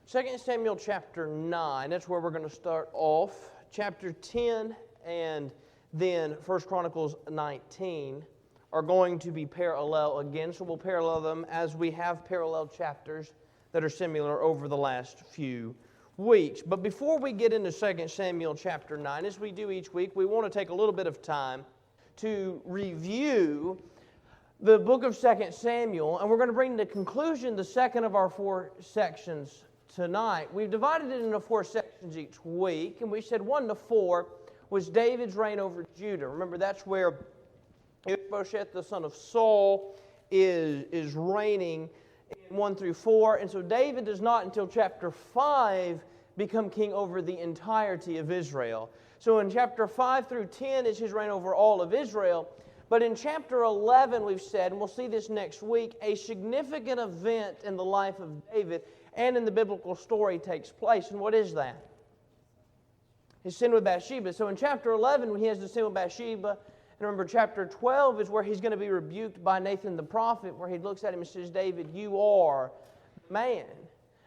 2 Samuel chapter 9, that's where we're going to start off. Chapter 10 and then 1 Chronicles 19 are going to be parallel again, so we'll parallel them as we have parallel chapters that are similar over the last few weeks. But before we get into 2 Samuel chapter 9, as we do each week, we want to take a little bit of time to review the book of 2 Samuel, and we're going to bring to conclusion the second of our four sections tonight. We've divided it into four sections each week, and we said 1 to 4 was David's reign over Judah. Remember, that's where Ishbosheth, the son of Saul, is reigning in 1 through 4. And so David does not, until chapter 5, become king over the entirety of Israel. So in chapter 5 through 10 is his reign over all of Israel. But in chapter 11, we've said, and we'll see this next week, a significant event in the life of David and in the biblical story takes place. And what is that? His sin with Bathsheba. So in chapter 11, when he has the sin with Bathsheba, and remember chapter 12 is where he's going to be rebuked by Nathan the prophet, where he looks at him and says, David, you are the man.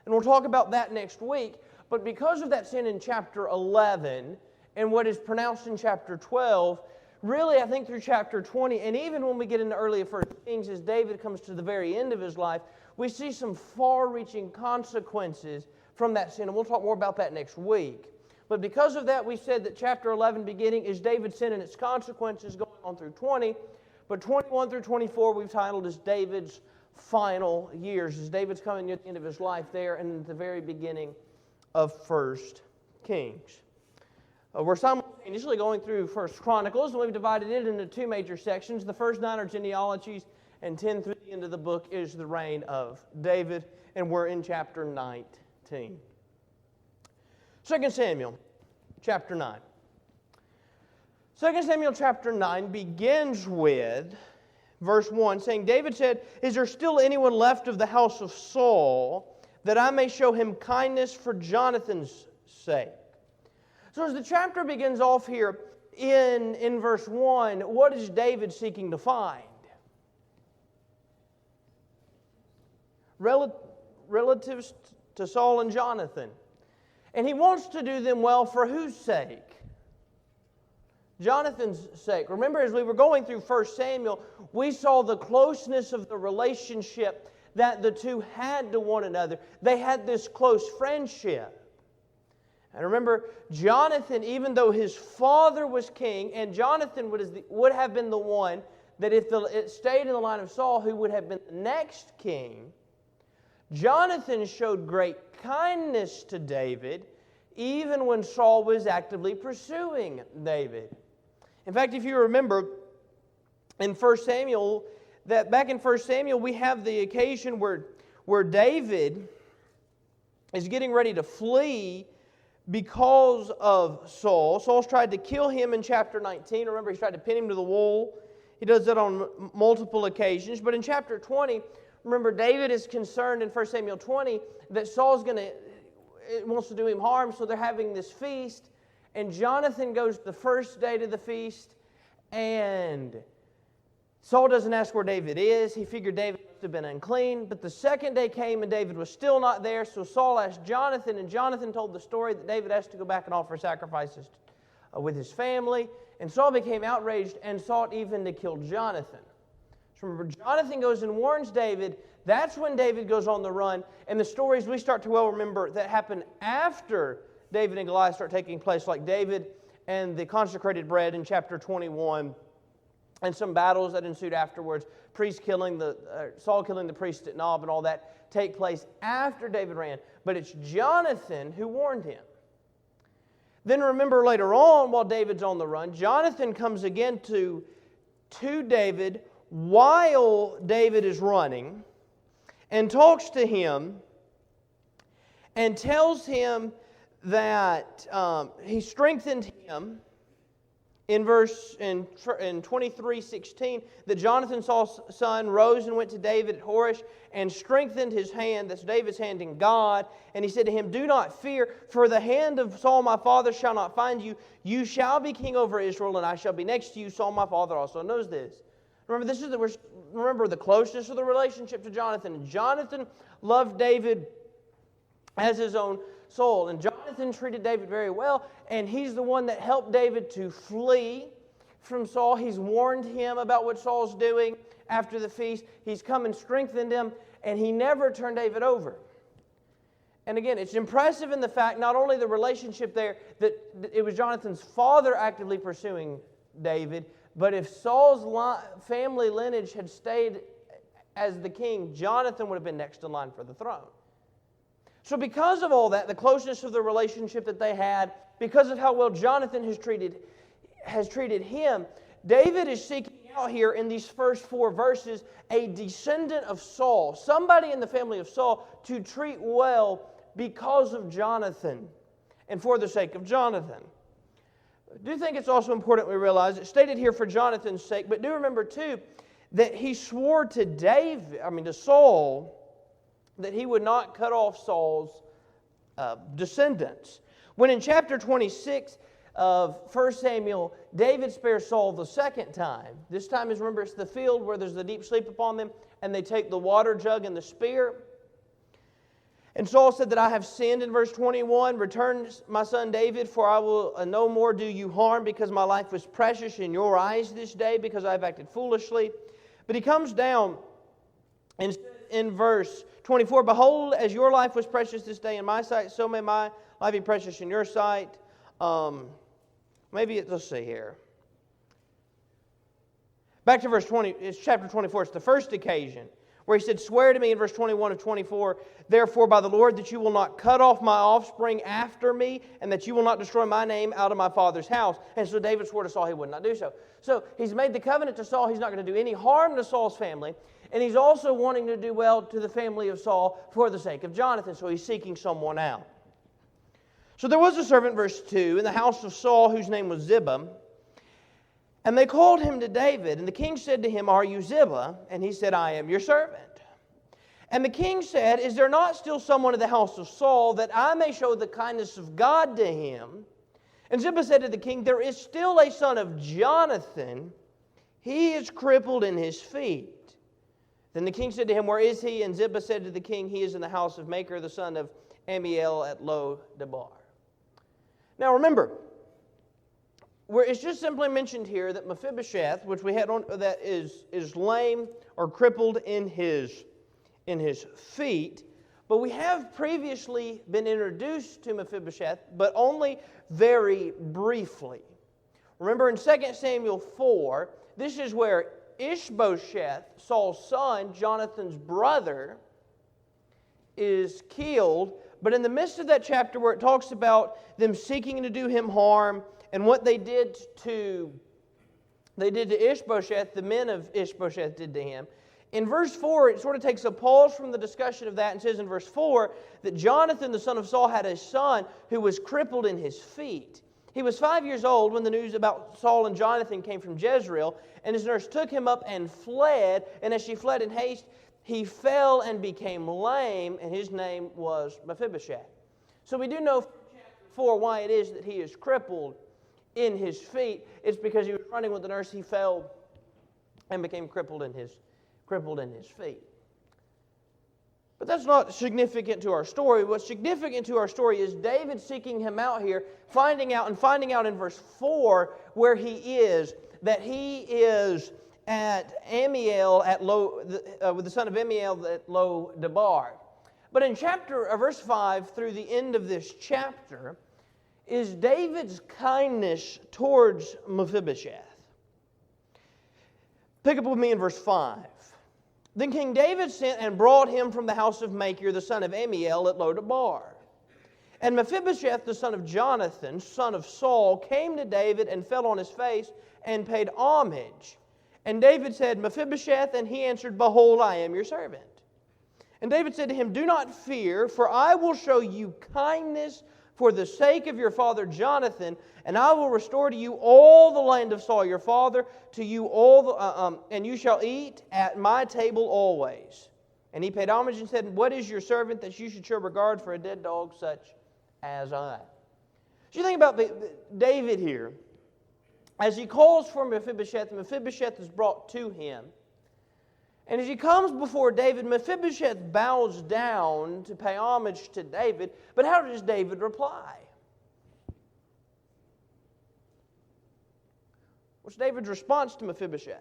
And we'll talk about that next week. But because of that sin in chapter 11 and what is pronounced in chapter 12, really, I think through chapter 20, and even when we get into early 1 Kings, as David comes to the very end of his life, we see some far-reaching consequences from that sin, and we'll talk more about that next week. But because of that, we said that chapter 11 beginning is David's sin and its consequences going on through 20, but 21 through 24 we've titled as David's final years, as David's coming near the end of his life there and at the very beginning of 1 Kings. We're simultaneously going through 1 Chronicles, and we've divided it into two major sections. The first 9 are genealogies, and 10 through the end of the book is the reign of David, and we're in chapter 19. 2 Samuel chapter 9. 2 Samuel chapter 9 begins with verse 1, saying, David said, Is there still anyone left of the house of Saul, that I may show him kindness for Jonathan's sake? So as the chapter begins off here in verse 1, what is David seeking to find? Relatives to Saul and Jonathan. And he wants to do them well for whose sake? Jonathan's sake. Remember, as we were going through 1 Samuel, we saw the closeness of the relationship that the two had to one another. They had this close friendship. And remember, Jonathan, even though his father was king, and Jonathan would have been the one that if it stayed in the line of Saul, who would have been the next king, Jonathan showed great kindness to David, even when Saul was actively pursuing David. In fact, if you remember in 1 Samuel, that back in 1 Samuel, we have the occasion where David is getting ready to flee because of Saul. Saul's tried to kill him in chapter 19. Remember, he's tried to pin him to the wall. He does that on multiple occasions. But in chapter 20, remember, David is concerned in 1 Samuel 20 that Saul's wants to do him harm, so they're having this feast. And Jonathan goes the first day to the feast, and Saul doesn't ask where David is. He figured David must have been unclean. But the second day came and David was still not there. So Saul asked Jonathan, and Jonathan told the story that David has to go back and offer sacrifices with his family. And Saul became outraged and sought even to kill Jonathan. So remember, Jonathan goes and warns David. That's when David goes on the run. And the stories we start to well remember that happen after David and Goliath start taking place, like David and the consecrated bread in chapter 21. And some battles that ensued afterwards, Saul killing the priest at Nob and all that take place after David ran. But it's Jonathan who warned him. Then remember later on, while David's on the run, Jonathan comes again to David while David is running and talks to him and tells him that he strengthened him in 23:16, that Jonathan, Saul's son, rose and went to David at Horish and strengthened his hand, that's David's hand, in God. And he said to him, Do not fear, for the hand of Saul my father shall not find you. You shall be king over Israel, and I shall be next to you. Saul my father also knows this. Remember the closeness of the relationship to Jonathan. Jonathan loved David as his own soul. And Jonathan treated David very well, and he's the one that helped David to flee from Saul. He's warned him about what Saul's doing after the feast. He's come and strengthened him, and he never turned David over. And again, it's impressive in the fact, not only the relationship there, that it was Jonathan's father actively pursuing David, but if Saul's family lineage had stayed as the king, Jonathan would have been next in line for the throne. So because of all that, the closeness of the relationship that they had, because of how well Jonathan has treated him, David is seeking out here in these first 4 verses a descendant of Saul, somebody in the family of Saul, to treat well because of Jonathan and for the sake of Jonathan. I do think it's also important we realize it's stated here for Jonathan's sake, but do remember too that he swore to Saul, that he would not cut off Saul's descendants. When in chapter 26 of 1 Samuel, David spares Saul the second time. This time remember, it's the field where there's the deep sleep upon them, and they take the water jug and the spear. And Saul said that I have sinned in verse 21. Return, my son David, for I will no more do you harm, because my life was precious in your eyes this day, because I have acted foolishly. But he comes down and in verse 24, behold, as your life was precious this day in my sight, so may my life be precious in your sight. Let's see here. Back to verse 20, it's chapter 24, it's the first occasion where he said, swear to me in verse 21 of 24, therefore by the Lord that you will not cut off my offspring after me, and that you will not destroy my name out of my father's house. And so David swore to Saul he would not do so. So he's made the covenant to Saul, he's not going to do any harm to Saul's family, and he's also wanting to do well to the family of Saul for the sake of Jonathan, so he's seeking someone out. So there was a servant, verse 2, in the house of Saul whose name was Ziba, and they called him to David, and the king said to him, are you Ziba? And he said, I am your servant. And the king said, is there not still someone in the house of Saul, that I may show the kindness of God to him? And Ziba said to the king, there is still a son of Jonathan. He is crippled in his feet. Then the king said to him, where is he? And Ziba said to the king, he is in the house of Machir, the son of Ammiel at Lo-debar. Now remember, it's just simply mentioned here that Mephibosheth, which we had on, that is lame or crippled in his feet, but we have previously been introduced to Mephibosheth, but only very briefly. Remember in 2 Samuel 4, this is where Ishbosheth, Saul's son, Jonathan's brother, is killed. But in the midst of that chapter where it talks about them seeking to do him harm and what they did to Ishbosheth, the men of Ishbosheth did to him, in verse 4, it sort of takes a pause from the discussion of that and says in verse 4 that Jonathan, the son of Saul, had a son who was crippled in his feet. He was 5 years old when the news about Saul and Jonathan came from Jezreel, and his nurse took him up and fled, and as she fled in haste, he fell and became lame, and his name was Mephibosheth. So we do know from chapter 4 why it is that he is crippled in his feet. It's because he was running with the nurse, he fell and became crippled in his feet. But that's not significant to our story. What's significant to our story is David seeking him out here, finding out in verse 4 where he is, that he is at Ammiel with the son of Ammiel at Lo-debar. But in verse 5 through the end of this chapter is David's kindness towards Mephibosheth. Pick up with me in verse 5. Then King David sent and brought him from the house of Machir, the son of Ammiel, at Lo-debar. And Mephibosheth, the son of Jonathan, son of Saul, came to David and fell on his face and paid homage. And David said, Mephibosheth, and he answered, behold, I am your servant. And David said to him, do not fear, for I will show you kindness for the sake of your father Jonathan, and I will restore to you all the land of Saul your father, to you and you shall eat at my table always. And he paid homage and said, what is your servant that you should show regard for a dead dog such as I? So you think about David here. As he calls for Mephibosheth, Mephibosheth is brought to him. And as he comes before David, Mephibosheth bows down to pay homage to David. But how does David reply? What's David's response to Mephibosheth?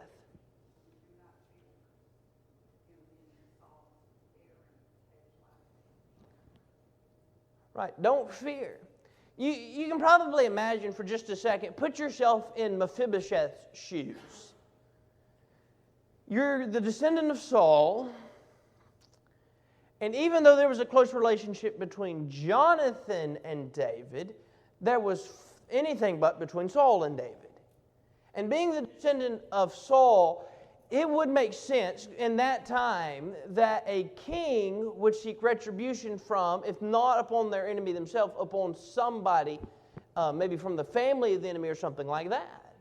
Right, don't fear. You can probably imagine for just a second, put yourself in Mephibosheth's shoes. You're the descendant of Saul, and even though there was a close relationship between Jonathan and David, there was anything but between Saul and David. And being the descendant of Saul, it would make sense in that time that a king would seek retribution from, if not upon their enemy themselves, upon somebody, maybe from the family of the enemy or something like that.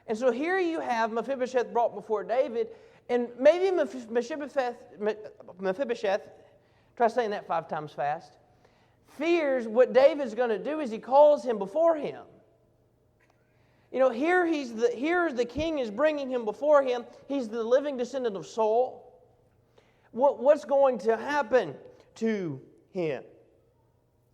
And so here you have Mephibosheth brought before David, and maybe Mephibosheth, try saying that 5 times fast, fears what David's going to do is he calls him before him. You know, here the king is bringing him before him. He's the living descendant of Saul. What's going to happen to him?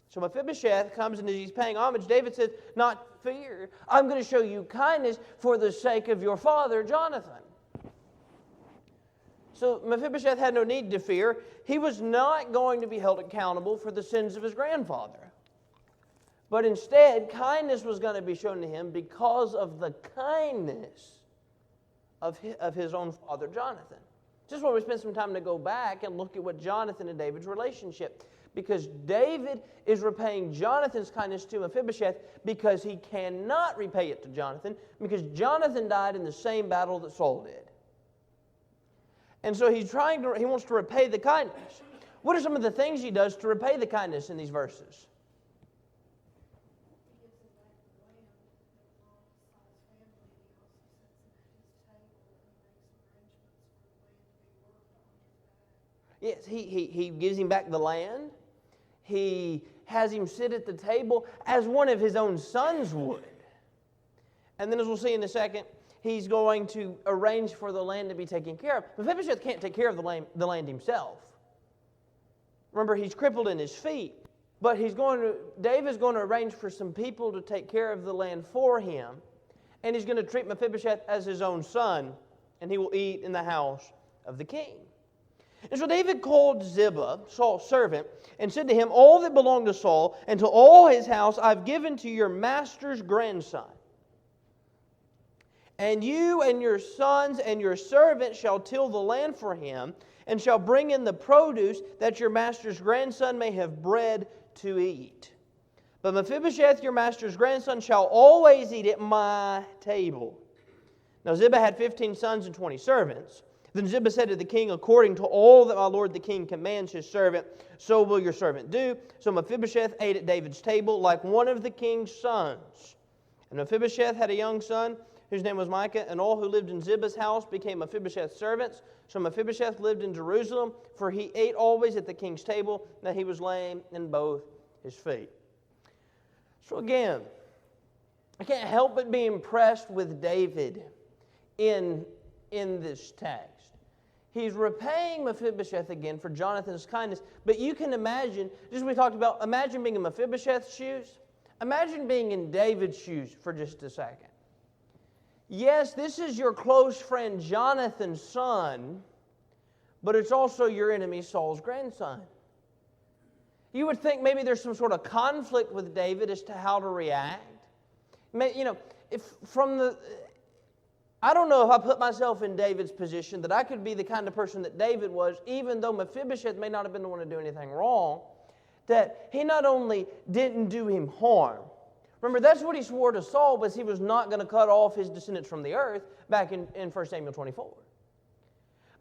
So Mephibosheth comes, and as he's paying homage, David says, not fear. I'm going to show you kindness for the sake of your father, Jonathan. So Mephibosheth had no need to fear. He was not going to be held accountable for the sins of his grandfather. But instead, kindness was going to be shown to him because of the kindness of his own father, Jonathan. Just want to spend some time to go back and look at what Jonathan and David's relationship. Because David is repaying Jonathan's kindness to Mephibosheth because he cannot repay it to Jonathan because Jonathan died in the same battle that Saul did. And so he wants to repay the kindness. What are some of the things he does to repay the kindness in these verses? Yes, he gives him back the land. He has him sit at the table as one of his own sons would. And then as we'll see in a second, he's going to arrange for the land to be taken care of. Mephibosheth can't take care of the land himself. Remember, he's crippled in his feet. But David's going to arrange for some people to take care of the land for him. And he's going to treat Mephibosheth as his own son. And he will eat in the house of the king. And so David called Ziba, Saul's servant, and said to him, all that belonged to Saul and to all his house I've given to your master's grandson. And you and your sons and your servant shall till the land for him, and shall bring in the produce, that your master's grandson may have bread to eat. But Mephibosheth, your master's grandson, shall always eat at my table. Now Ziba had 15 sons and 20 servants. Then Ziba said to the king, according to all that my lord the king commands his servant, so will your servant do. So Mephibosheth ate at David's table like one of the king's sons. And Mephibosheth had a young son whose name was Micah, and all who lived in Ziba's house became Mephibosheth's servants. So Mephibosheth lived in Jerusalem, for he ate always at the king's table, that he was lame in both his feet. So again, I can't help but be impressed with David in this text. He's repaying Mephibosheth again for Jonathan's kindness. But you can imagine, just as we talked about, imagine being in Mephibosheth's shoes. Imagine being in David's shoes for just a second. Yes, this is your close friend Jonathan's son, but it's also your enemy Saul's grandson. You would think maybe there's some sort of conflict with David as to how to react. I don't know if I put myself in David's position that I could be the kind of person that David was, even though Mephibosheth may not have been the one to do anything wrong, that he not only didn't do him harm. Remember, that's what he swore to Saul, was he was not going to cut off his descendants from the earth back in 1 Samuel 24.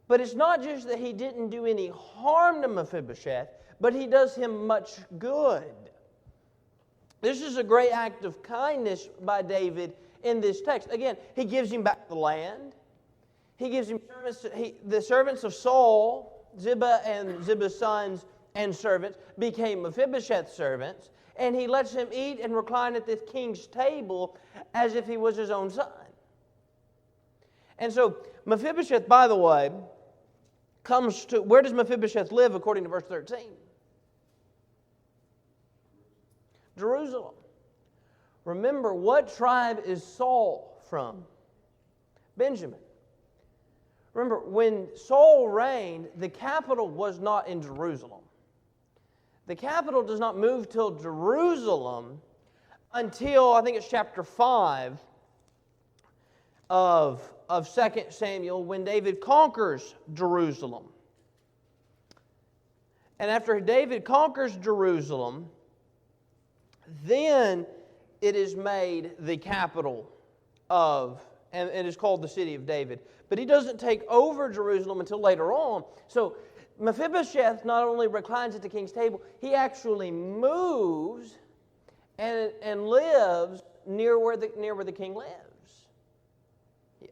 But it's not just that he didn't do any harm to Mephibosheth, but he does him much good. This is a great act of kindness by David in this text. Again, he gives him back the land. He gives him the servants of Saul, Ziba and Ziba's sons and servants, became Mephibosheth's servants. And he lets him eat and recline at the king's table as if he was his own son. And so Mephibosheth, by the way, comes to, where does Mephibosheth live according to verse 13? Jerusalem. Remember, what tribe is Saul from? Benjamin. Remember, when Saul reigned, the capital was not in Jerusalem. The capital does not move till Jerusalem until, I think it's chapter 5 of 2 Samuel, when David conquers Jerusalem. And after David conquers Jerusalem, then it is made the capital of, and it is called the city of David. But he doesn't take over Jerusalem until later on. So Mephibosheth not only reclines at the king's table, he actually moves and lives near where the king lives. Yes.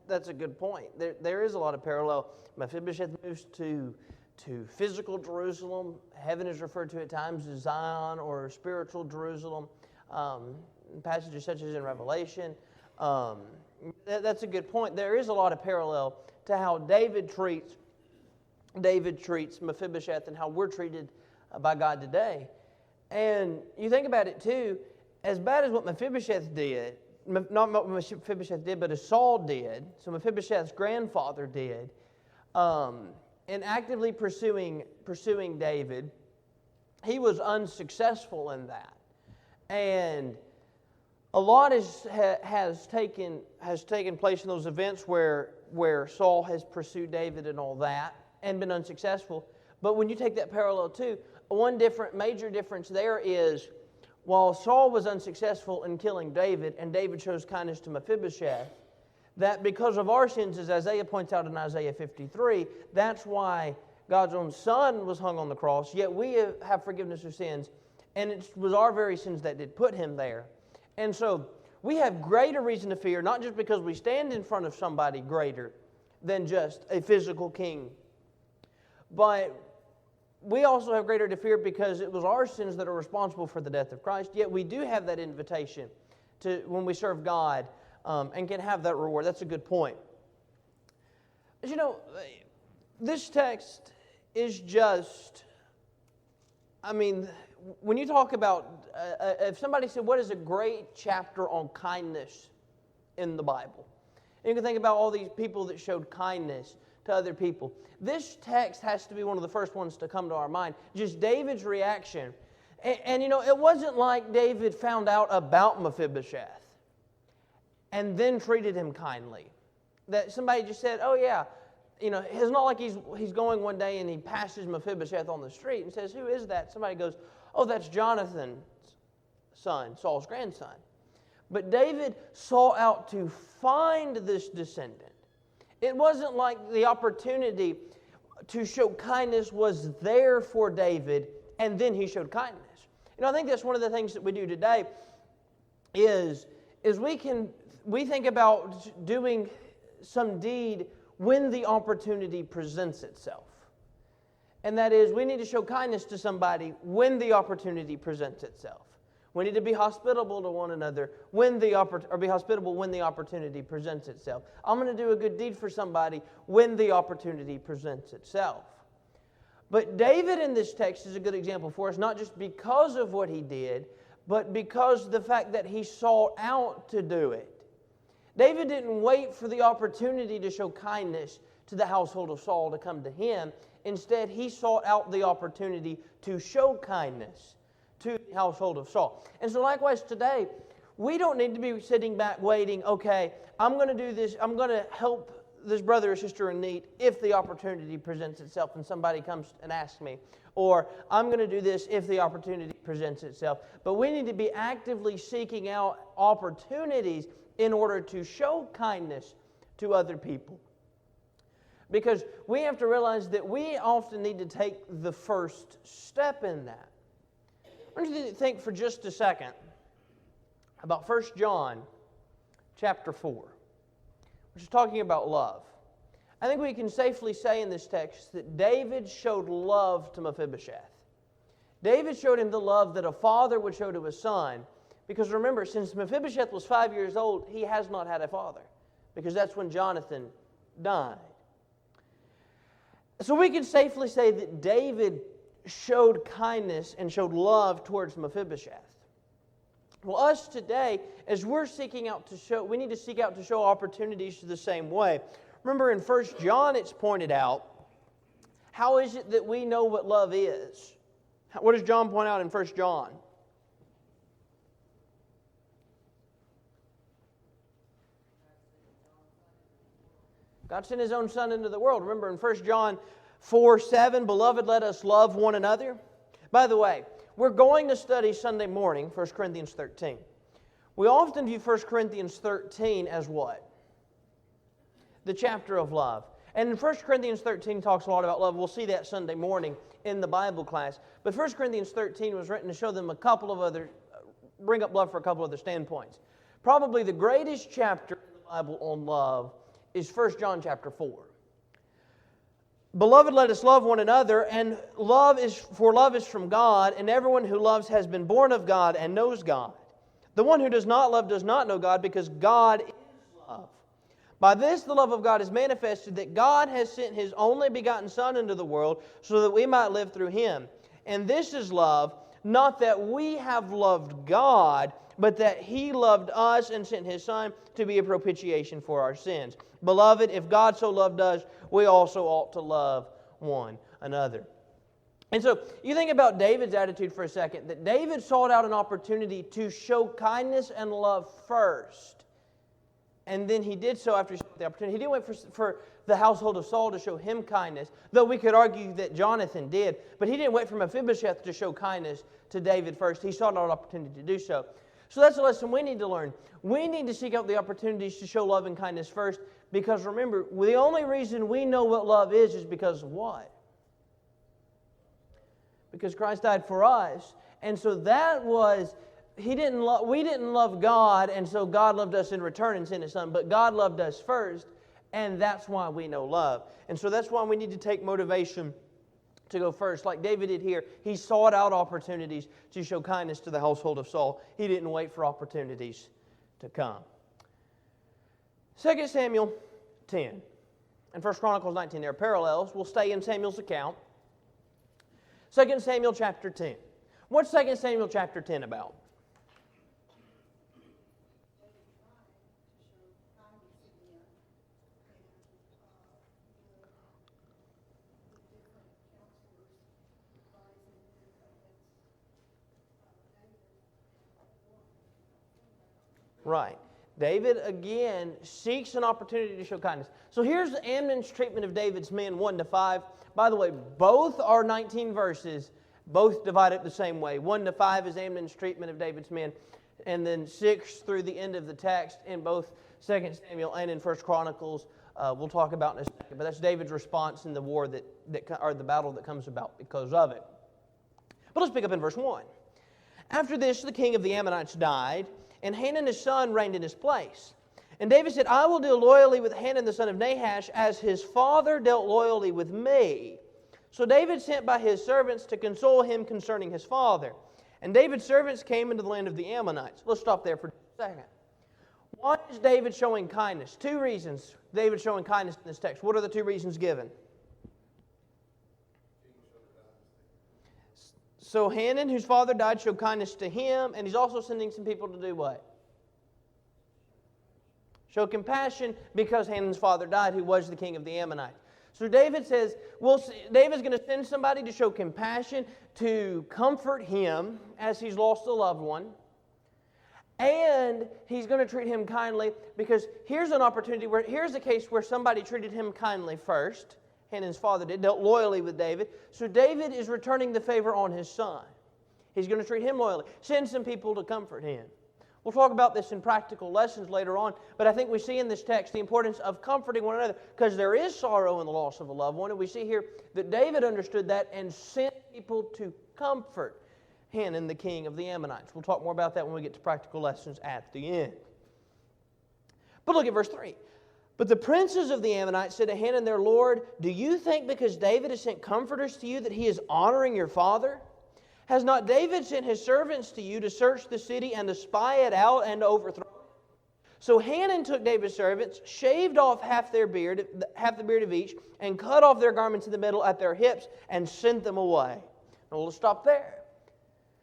That's a good point. There is a lot of parallel. Mephibosheth moves to physical Jerusalem. Heaven is referred to at times as Zion or spiritual Jerusalem. Passages such as in Revelation. That's a good point. There is a lot of parallel to how David treats Mephibosheth and how we're treated by God today. And you think about it too, as bad as what Mephibosheth did, not what Mephibosheth did, but as Saul did, so Mephibosheth's grandfather did, in actively pursuing David, he was unsuccessful in that. And a lot has taken place in those events where Saul has pursued David and all that and been unsuccessful. But when you take that parallel too, one major difference there is, while Saul was unsuccessful in killing David, and David shows kindness to Mephibosheth, that because of our sins, as Isaiah points out in Isaiah 53, that's why God's own Son was hung on the cross, yet we have forgiveness of sins, and it was our very sins that did put him there. And so we have greater reason to fear, not just because we stand in front of somebody greater than just a physical king, but we also have greater to fear because it was our sins that are responsible for the death of Christ, yet we do have that invitation to when we serve God and can have that reward. That's a good point. But you know, this text is just, when you talk about, if somebody said, what is a great chapter on kindness in the Bible? And you can think about all these people that showed kindness to other people. This text has to be one of the first ones to come to our mind. Just David's reaction. And you know, it wasn't like David found out about Mephibosheth and then treated him kindly. That somebody just said, oh yeah, you know, it's not like he's going one day and he passes Mephibosheth on the street and says, who is that? Somebody goes, oh, that's Jonathan's son, Saul's grandson. But David sought out to find this descendant. It wasn't like the opportunity to show kindness was there for David, and then he showed kindness. You know, I think that's one of the things that we do today is we think about doing some deed when the opportunity presents itself. And that is, we need to show kindness to somebody when the opportunity presents itself. We need to be hospitable to one another be hospitable when the opportunity presents itself. I'm going to do a good deed for somebody when the opportunity presents itself. But David in this text is a good example for us, not just because of what he did, but because the fact that he sought out to do it. David didn't wait for the opportunity to show kindness to the household of Saul to come to him. Instead, he sought out the opportunity to show kindness to the household of Saul. And so likewise today, we don't need to be sitting back waiting, okay, I'm going to do this, I'm going to help this brother or sister in need if the opportunity presents itself and somebody comes and asks me. Or I'm going to do this if the opportunity presents itself. But we need to be actively seeking out opportunities in order to show kindness to other people. Because we have to realize that we often need to take the first step in that. I want you to think for just a second about 1 John chapter 4, which is talking about love. I think we can safely say in this text that David showed love to Mephibosheth. David showed him the love that a father would show to his son. Because remember, since Mephibosheth was 5 years old, he has not had a father. Because that's when Jonathan died. So we can safely say that David showed kindness and showed love towards Mephibosheth. Well, us today, as we're seeking out to show, we need to seek out to show opportunities the same way. Remember in 1 John it's pointed out, how is it that we know what love is? What does John point out in 1 John? God sent His own Son into the world. Remember in 1 John 4:7, Beloved, let us love one another. By the way, we're going to study Sunday morning, 1 Corinthians 13. We often view 1 Corinthians 13 as what? The chapter of love. And 1 Corinthians 13 talks a lot about love. We'll see that Sunday morning in the Bible class. But 1 Corinthians 13 was written to show them bring up love for a couple other standpoints. Probably the greatest chapter in the Bible on love is 1 John chapter 4. Beloved, let us love one another, and love is from God, and everyone who loves has been born of God and knows God. The one who does not love does not know God, because God is love. By this the love of God is manifested, that God has sent His only begotten Son into the world, so that we might live through Him. And this is love, not that we have loved God, but that He loved us and sent His Son to be a propitiation for our sins. Beloved, if God so loved us, we also ought to love one another. And so, you think about David's attitude for a second, that David sought out an opportunity to show kindness and love first. And then he did so after he saw the opportunity. He didn't wait for the household of Saul to show him kindness, though we could argue that Jonathan did. But he didn't wait for Mephibosheth to show kindness to David first. He sought out an opportunity to do so. So that's a lesson we need to learn. We need to seek out the opportunities to show love and kindness first, because remember, the only reason we know what love is because of what? Because Christ died for us. And so that was, we didn't love God, and so God loved us in return and sent His Son. But God loved us first, and that's why we know love. And so that's why we need to take motivation to go first. Like David did here, he sought out opportunities to show kindness to the household of Saul. He didn't wait for opportunities to come. 2 Samuel 10 and 1 Chronicles 19, there are parallels. We'll stay in Samuel's account. 2 Samuel chapter 10. What's 2 Samuel chapter 10 about? Right. David, again, seeks an opportunity to show kindness. So here's Amnon's treatment of David's men, 1-5. By the way, both are 19 verses, both divided the same way. 1-5 is Amnon's treatment of David's men, and then 6 through the end of the text in both 2 Samuel and in 1 Chronicles, we'll talk about in a second. But that's David's response in the war or the battle that comes about because of it. But let's pick up in verse 1. After this, the king of the Ammonites died, and Hanun his son reigned in his place. And David said, I will deal loyally with Hanun the son of Nahash, as his father dealt loyally with me. So David sent by his servants to console him concerning his father. And David's servants came into the land of the Ammonites. Let's stop there for a second. Why is David showing kindness? 2 reasons David showing kindness in this text. What are the 2 reasons given? So Hanun, whose father died, showed kindness to him, and he's also sending some people to do what? Show compassion because Hanun's father died, who was the king of the Ammonites. So David says, David's going to send somebody to show compassion, to comfort him as he's lost a loved one. And he's going to treat him kindly, because here's an opportunity here's a case where somebody treated him kindly first. Hanan's father did, dealt loyally with David. So David is returning the favor on his son. He's going to treat him loyally. Send some people to comfort him. We'll talk about this in practical lessons later on, but I think we see in this text the importance of comforting one another, because there is sorrow in the loss of a loved one, and we see here that David understood that and sent people to comfort Hanan, the king of the Ammonites. We'll talk more about that when we get to practical lessons at the end. But look at verse 3. But the princes of the Ammonites said to Hanan their lord, do you think because David has sent comforters to you that he is honoring your father? Has not David sent his servants to you to search the city and to spy it out and to overthrow it? So Hanan took David's servants, shaved off half the beard of each, and cut off their garments in the middle at their hips, and sent them away. Now we'll stop there.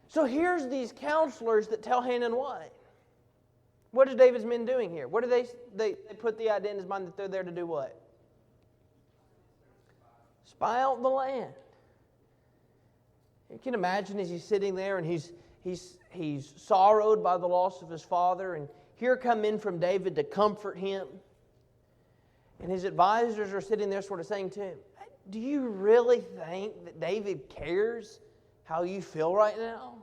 So here's these counselors that tell Hanan what? What is David's men doing here? What do they put the idea in his mind that they're there to do what? Spy out the land. You can imagine as he's sitting there and he's sorrowed by the loss of his father, and here come men from David to comfort him. And his advisors are sitting there sort of saying to him, do you really think that David cares how you feel right now?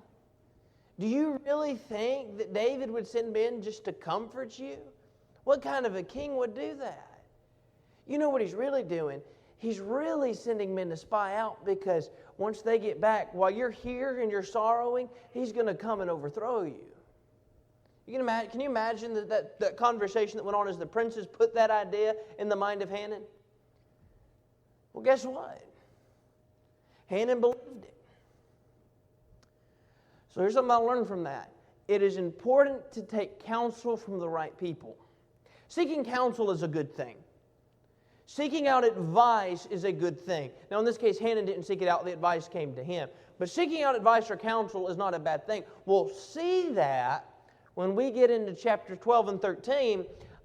Do you really think that David would send men just to comfort you? What kind of a king would do that? You know what he's really doing? He's really sending men to spy out, because once they get back, while you're here and you're sorrowing, he's going to come and overthrow you. Can you imagine that conversation that went on as the princes put that idea in the mind of Hanan? Well, guess what? Hanan believed it. So here's something I learned from that. It is important to take counsel from the right people. Seeking counsel is a good thing. Seeking out advice is a good thing. Now in this case, Hanan didn't seek it out, the advice came to him. But seeking out advice or counsel is not a bad thing. We'll see that when we get into chapter 12 and 13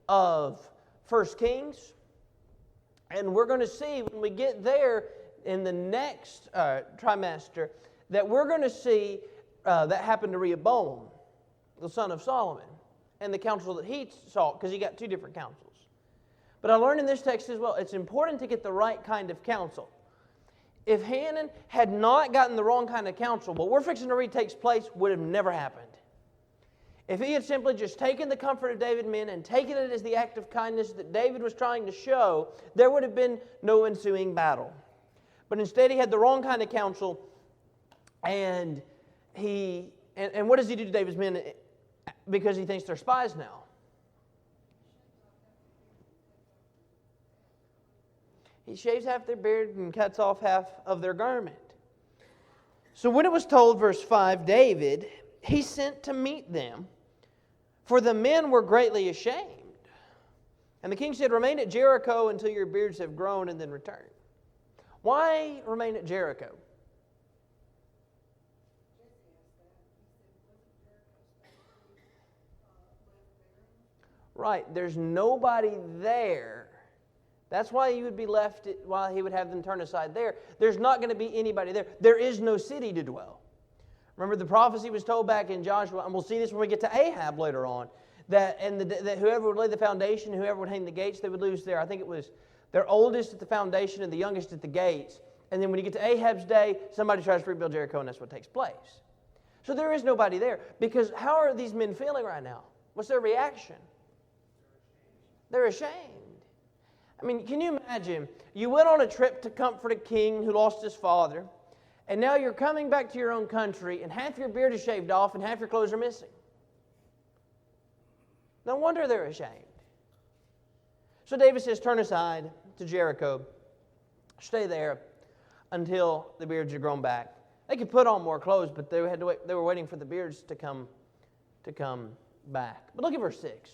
of 1 Kings. And we're going to see when we get there in the next trimester that we're going to see that happened to Rehoboam, the son of Solomon, and the counsel that he sought, because he got two different counsels. But I learned in this text as well, it's important to get the right kind of counsel. If Hanan had not gotten the wrong kind of counsel, what we're fixing to read takes place would have never happened. If he had simply just taken the comfort of David's men and taken it as the act of kindness that David was trying to show, there would have been no ensuing battle. But instead he had the wrong kind of counsel, and what does he do to David's men? Because he thinks they're spies now. He shaves half their beard and cuts off half of their garment. So when it was told, verse 5, David, he sent to meet them, for the men were greatly ashamed. And the king said, remain at Jericho until your beards have grown, and then return. Why remain at Jericho? Right, there's nobody there. That's why he would be left, while he would have them turn aside there. There's not going to be anybody there. There is no city to dwell. Remember the prophecy was told back in Joshua, and we'll see this when we get to Ahab later on, that whoever would lay the foundation, whoever would hang the gates, they would lose their, I think it was their oldest at the foundation and the youngest at the gates. And then when you get to Ahab's day, somebody tries to rebuild Jericho, and that's what takes place. So there is nobody there, because how are these men feeling right now? What's their reaction? They're ashamed. I mean, can you imagine? You went on a trip to comfort a king who lost his father, and now you're coming back to your own country, and half your beard is shaved off, and half your clothes are missing. No wonder they're ashamed. So David says, turn aside to Jericho. Stay there until the beards are grown back. They could put on more clothes, but they had to wait. They were waiting for the beards to come back. But look at verse 6.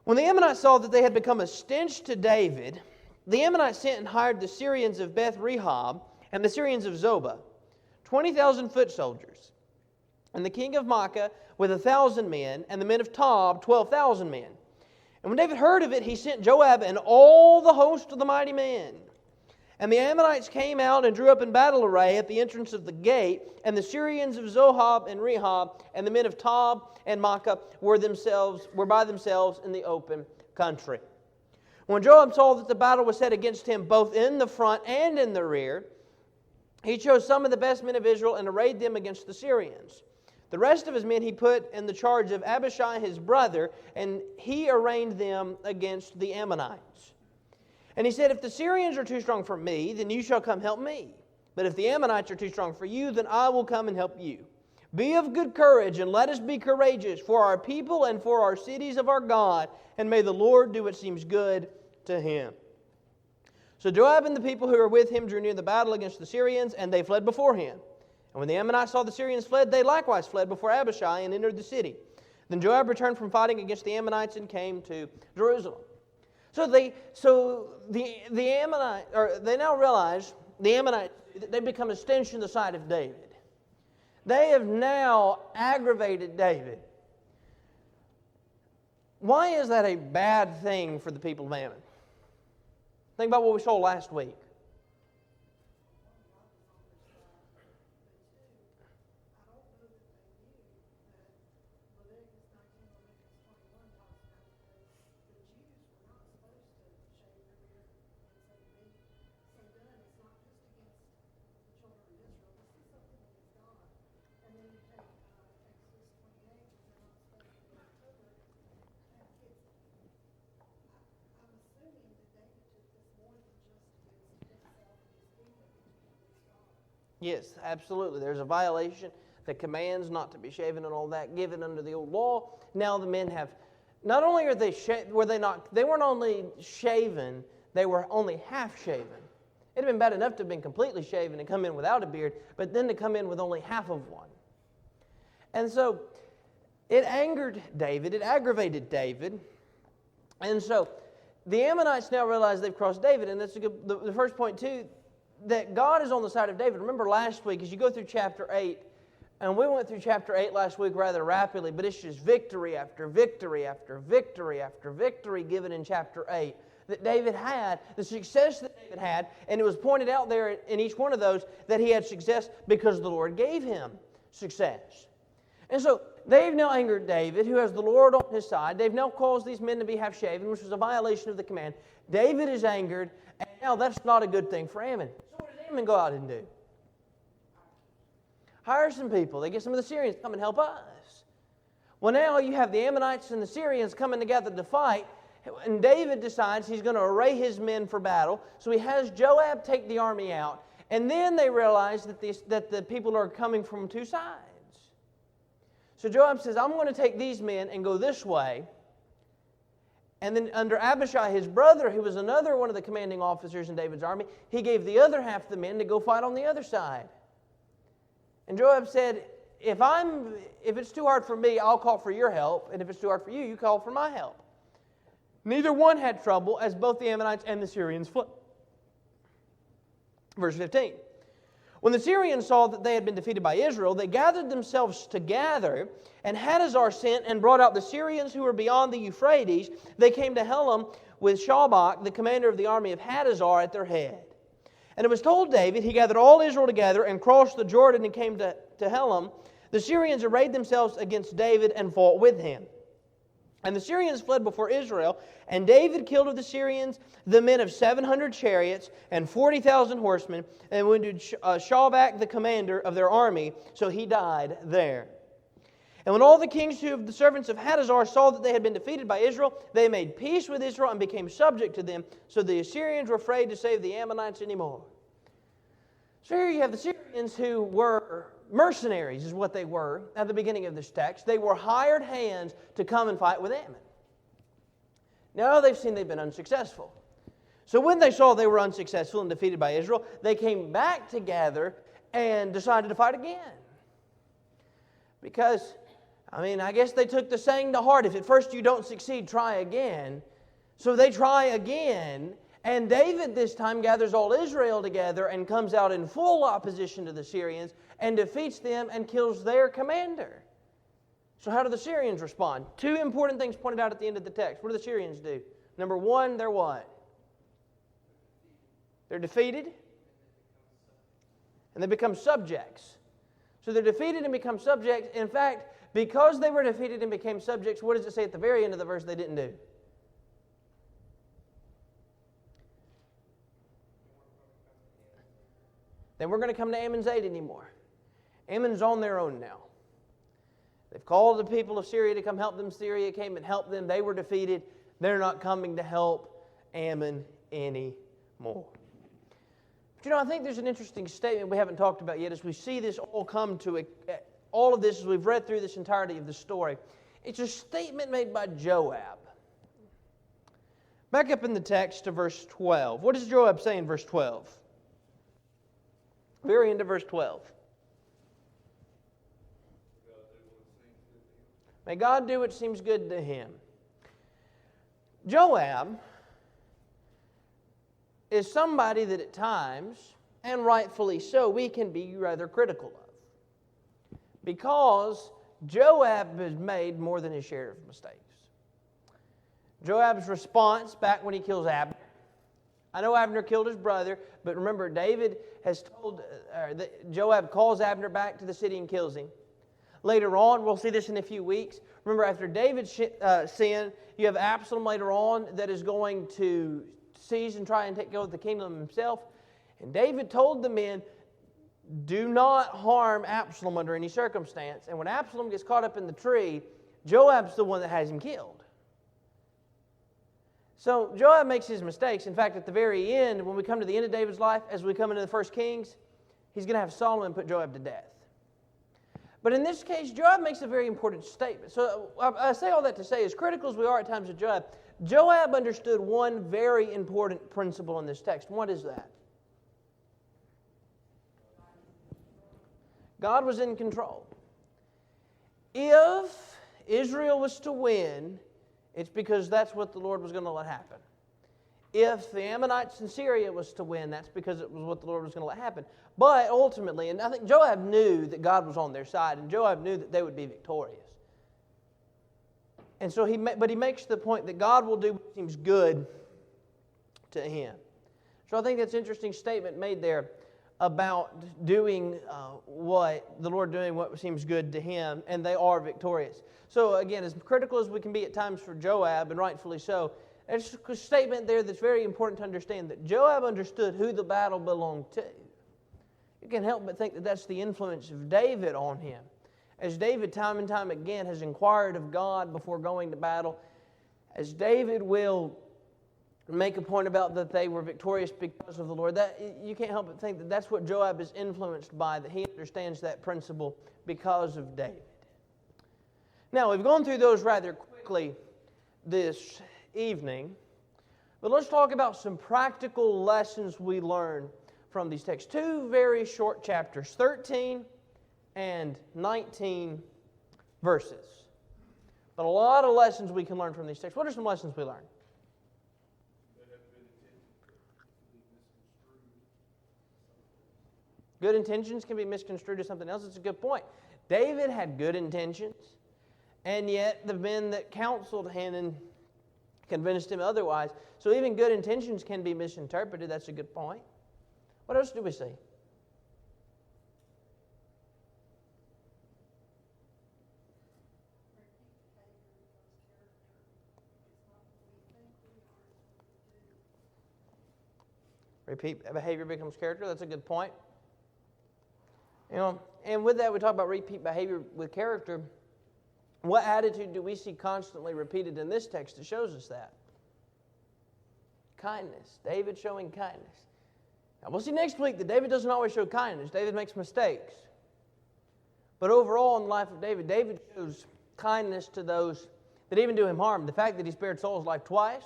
When the Ammonites saw that they had become a stench to David, the Ammonites sent and hired the Syrians of Beth Rehob and the Syrians of Zobah, 20,000 foot soldiers, and the king of Maacah with 1,000 men, and the men of Tob 12,000 men. And when David heard of it, he sent Joab and all the host of the mighty men. And the Ammonites came out and drew up in battle array at the entrance of the gate, and the Syrians of Zohab and Rehob and the men of Tob and Maacah were by themselves in the open country. When Joab saw that the battle was set against him both in the front and in the rear, he chose some of the best men of Israel and arrayed them against the Syrians. The rest of his men he put in the charge of Abishai his brother, and he arraigned them against the Ammonites. And he said, if the Syrians are too strong for me, then you shall come help me. But if the Ammonites are too strong for you, then I will come and help you. Be of good courage, and let us be courageous for our people and for our cities of our God, and may the Lord do what seems good to him. So Joab and the people who were with him drew near the battle against the Syrians, and they fled before him. And when the Ammonites saw the Syrians fled, they likewise fled before Abishai and entered the city. Then Joab returned from fighting against the Ammonites and came to Jerusalem. So the Ammonites, or they now realize the Ammonites, they become a stench in the sight of David. They have now aggravated David. Why is that a bad thing for the people of Ammon? Think about what we saw last week. Yes, absolutely. There's a violation. The commands not to be shaven and all that given under the old law. Now the men have, not only are they they weren't only shaven, they were only half shaven. It'd have been bad enough to have been completely shaven and come in without a beard, but then to come in with only half of one. And so it angered David, it aggravated David. And so the Ammonites now realize they've crossed David, and that's the first point too, that God is on the side of David. Remember last week, as you go through chapter 8, and we went through chapter 8 last week rather rapidly, but it's just victory after victory after victory after victory given in chapter 8 that David had, the success that David had, and it was pointed out there in each one of those that he had success because the Lord gave him success. And so they've now angered David, who has the Lord on his side. They've now caused these men to be half-shaven, which was a violation of the command. David is angered, and now that's not a good thing for Ammon. So what does Ammon go out and do? Hire some people. They get some of the Syrians to come and help us. Well, now you have the Ammonites and the Syrians coming together to fight, and David decides he's going to array his men for battle. So he has Joab take the army out, and then they realize that the people are coming from two sides. So Joab says, I'm going to take these men and go this way. And then under Abishai, his brother, who was another one of the commanding officers in David's army, he gave the other half of the men to go fight on the other side. And Joab said, if it's too hard for me, I'll call for your help. And if it's too hard for you, you call for my help. Neither one had trouble, as both the Ammonites and the Syrians fled. Verse 15. When the Syrians saw that they had been defeated by Israel, they gathered themselves together, and Hadazar sent and brought out the Syrians who were beyond the Euphrates. They came to Helam with Shalbach, the commander of the army of Hadazar, at their head. And it was told David, he gathered all Israel together and crossed the Jordan and came to Helam. The Syrians arrayed themselves against David and fought with him. And the Syrians fled before Israel, and David killed of the Syrians the men of 700 chariots and 40,000 horsemen, and wounded Shalbach, the commander of their army, so he died there. And when all the kings who of the servants of Hadazar saw that they had been defeated by Israel, they made peace with Israel and became subject to them, so the Assyrians were afraid to save the Ammonites anymore. So here you have the Syrians who were mercenaries, is what they were at the beginning of this text. They were hired hands to come and fight with Ammon. Now they've seen they've been unsuccessful. So when they saw they were unsuccessful and defeated by Israel, they came back together and decided to fight again. Because, I guess they took the saying to heart, if at first you don't succeed, try again. So they try again, and David this time gathers all Israel together and comes out in full opposition to the Syrians and defeats them and kills their commander. So how do the Syrians respond? Two important things pointed out at the end of the text. What do the Syrians do? Number one, they're what? They're defeated, and they become subjects. So they're defeated and become subjects. In fact, because they were defeated and became subjects, what does it say at the very end of the verse they didn't do? They weren't going to come to Ammon's aid anymore. Ammon's on their own now. They've called the people of Syria to come help them. Syria came and helped them. They were defeated. They're not coming to help Ammon anymore. But I think there's an interesting statement we haven't talked about yet as we see this all come to all of this as we've read through this entirety of the story. It's a statement made by Joab. Back up in the text to verse 12. What does Joab say in verse 12? Very end of verse 12. May God do what seems good to him. Joab is somebody that at times, and rightfully so, we can be rather critical of. Because Joab has made more than his share of mistakes. Joab's response back when he kills Abner. I know Abner killed his brother, but remember, David has told, Joab calls Abner back to the city and kills him. Later on, we'll see this in a few weeks. Remember, after David's sin, you have Absalom later on that is going to seize and try and take over the kingdom himself. And David told the men, do not harm Absalom under any circumstance. And when Absalom gets caught up in the tree, Joab's the one that has him killed. So Joab makes his mistakes. In fact, at the very end, when we come to the end of David's life, as we come into the 1 Kings, he's going to have Solomon put Joab to death. But in this case, Joab makes a very important statement. So I say all that to say, as critical as we are at times of Joab, Joab understood one very important principle in this text. What is that? God was in control. If Israel was to win, it's because that's what the Lord was going to let happen. If the Ammonites in Syria was to win, that's because it was what the Lord was going to let happen. But ultimately, and I think Joab knew that God was on their side, and Joab knew that they would be victorious. And so he makes the point that God will do what seems good to him. So I think that's an interesting statement made there about doing what the Lord doing what seems good to him, and they are victorious. So again, as critical as we can be at times for Joab, and rightfully so, there's a statement there that's very important to understand, that Joab understood who the battle belonged to. You can't help but think that that's the influence of David on him. As David time and time again has inquired of God before going to battle, as David will make a point about that they were victorious because of the Lord, that you can't help but think that that's what Joab is influenced by, that he understands that principle because of David. Now, we've gone through those rather quickly this evening, but let's talk about some practical lessons we learn from these texts. Two very short chapters, 13 and 19 verses. But a lot of lessons we can learn from these texts. What are some lessons we learn? Good intentions can be misconstrued as something else. It's a good point. David had good intentions, and yet the men that counseled Hannon convinced him otherwise. So even good intentions can be misinterpreted. That's a good point. What else do we see? Repeat behavior becomes character. That's a good point. And with that, we talk about repeat behavior with character. What attitude do we see constantly repeated in this text that shows us that? Kindness. David showing kindness. Now, we'll see next week that David doesn't always show kindness. David makes mistakes. But overall in the life of David, David shows kindness to those that even do him harm. The fact that he spared Saul's life twice.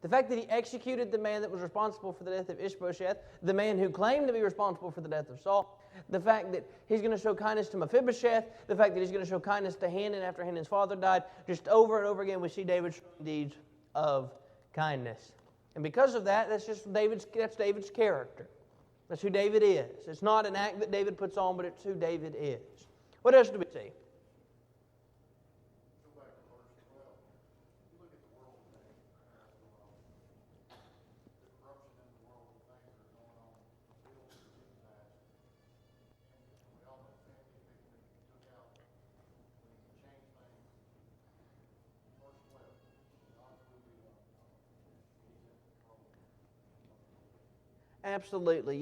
The fact that he executed the man that was responsible for the death of Ishbosheth, the man who claimed to be responsible for the death of Saul. The fact that he's going to show kindness to Mephibosheth. The fact that he's going to show kindness to Hannon after Hannon's father died. Just over and over again we see David showing deeds of kindness. And because of that, that's David's character. That's who David is. It's not an act that David puts on, but it's who David is. What else do we see? Absolutely.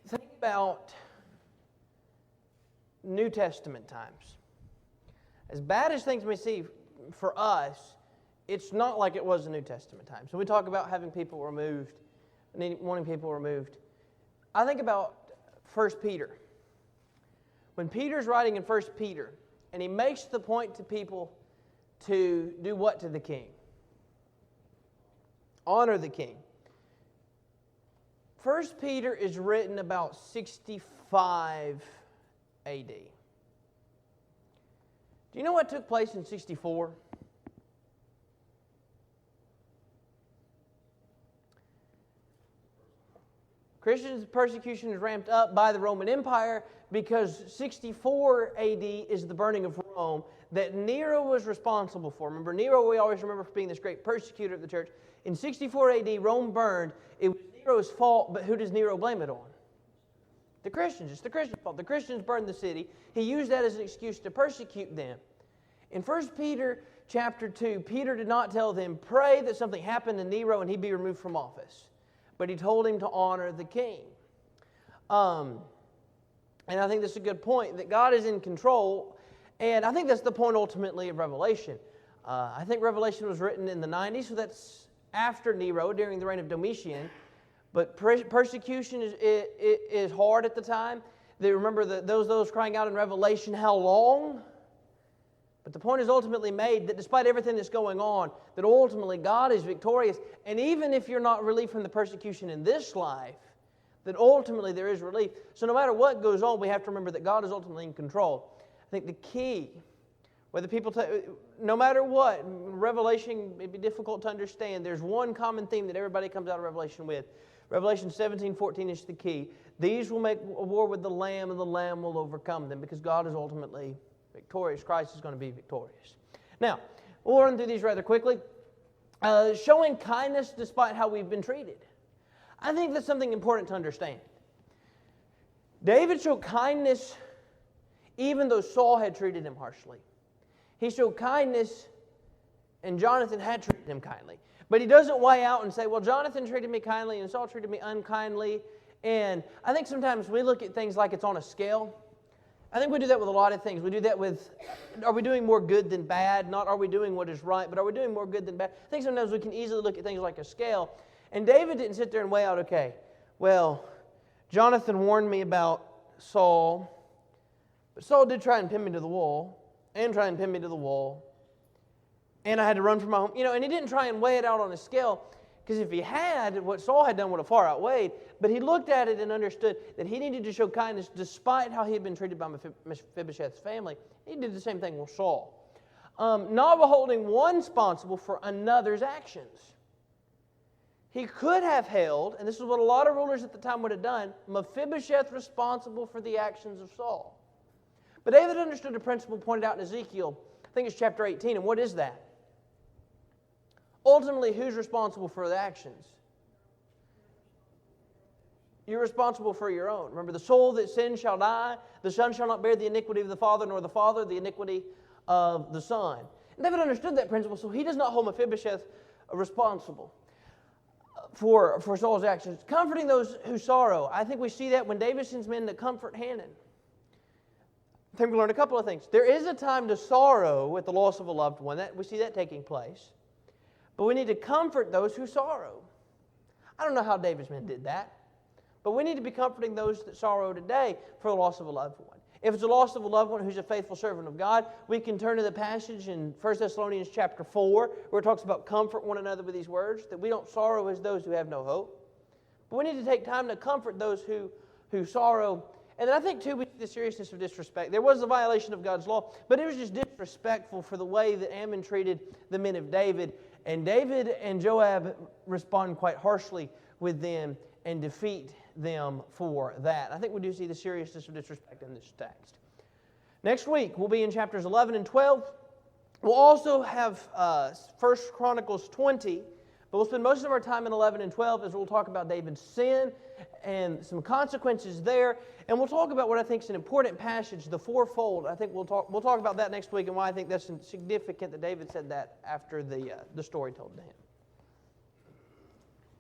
Think about New Testament times. As bad as things may seem for us, it's not like it was in New Testament times. So we talk about having people removed, wanting people removed. I think about 1 Peter. When Peter's writing in 1 Peter, and he makes the point to people to do what to the king? Honor the king. 1 Peter is written about 65 AD. Do you know what took place in 64? Christians' persecution is ramped up by the Roman Empire because 64 AD is the burning of Rome that Nero was responsible for. Remember, Nero we always remember for being this great persecutor of the church. In 64 AD, Rome burned. It was Nero's fault, but who does Nero blame it on? The Christians. It's the Christians' fault. The Christians burned the city. He used that as an excuse to persecute them. In 1 Peter chapter 2, Peter did not tell them, pray that something happened to Nero and he be removed from office. But he told him to honor the king. And I think that's a good point, that God is in control. And I think that's the point ultimately of Revelation. I think Revelation was written in the 90s, so that's after Nero, during the reign of Domitian. But persecution is hard at the time. They remember those crying out in Revelation, how long? But the point is ultimately made that despite everything that's going on, that ultimately God is victorious. And even if you're not relieved from the persecution in this life, that ultimately there is relief. So no matter what goes on, we have to remember that God is ultimately in control. I think the key, whether people no matter what, Revelation may be difficult to understand. There's one common theme that everybody comes out of Revelation with. Revelation 17:14 is the key. These will make a war with the Lamb, and the Lamb will overcome them, because God is ultimately victorious. Christ is going to be victorious. Now, we'll run through these rather quickly. Showing kindness despite how we've been treated. I think that's something important to understand. David showed kindness even though Saul had treated him harshly. He showed kindness, and Jonathan had treated him kindly. But he doesn't weigh out and say, well, Jonathan treated me kindly and Saul treated me unkindly. And I think sometimes we look at things like it's on a scale. I think we do that with a lot of things. We do that with, are we doing more good than bad? Not are we doing what is right, but are we doing more good than bad? I think sometimes we can easily look at things like a scale. And David didn't sit there and weigh out, okay, well, Jonathan warned me about Saul, but Saul did try and pin me to the wall, and try and pin me to the wall, and I had to run from my home. And he didn't try and weigh it out on a scale, because if he had, what Saul had done would have far outweighed. But he looked at it and understood that he needed to show kindness despite how he had been treated by Mephibosheth's family. He did the same thing with Saul. Not holding one responsible for another's actions. He could have held, and this is what a lot of rulers at the time would have done, Mephibosheth responsible for the actions of Saul. But David understood a principle pointed out in Ezekiel, I think it's chapter 18, and what is that? Ultimately, who's responsible for the actions? You're responsible for your own. Remember, the soul that sins shall die. The son shall not bear the iniquity of the father, nor the father the iniquity of the son. And David understood that principle, so he does not hold Mephibosheth responsible for Saul's actions. Comforting those who sorrow. I think we see that when David sends men to comfort Hannon. I think we learned a couple of things. There is a time to sorrow at the loss of a loved one. We see that taking place. But we need to comfort those who sorrow. I don't know how David's men did that. But we need to be comforting those that sorrow today for the loss of a loved one. If it's the loss of a loved one who's a faithful servant of God, we can turn to the passage in 1 Thessalonians chapter 4, where it talks about comfort one another with these words, that we don't sorrow as those who have no hope. But we need to take time to comfort those who sorrow. And then I think, too, we see the seriousness of disrespect. There was a violation of God's law, but it was just disrespectful for the way that Ammon treated the men of David. And David and Joab respond quite harshly with them and defeat them for that. I think we do see the seriousness of disrespect in this text. Next week, we'll be in chapters 11 and 12. We'll also have 1 Chronicles 20, but we'll spend most of our time in 11 and 12 as we'll talk about David's sin and some consequences there. And we'll talk about what I think is an important passage, the fourfold. I think we'll talk about that next week and why I think that's significant that David said that after the story told to him.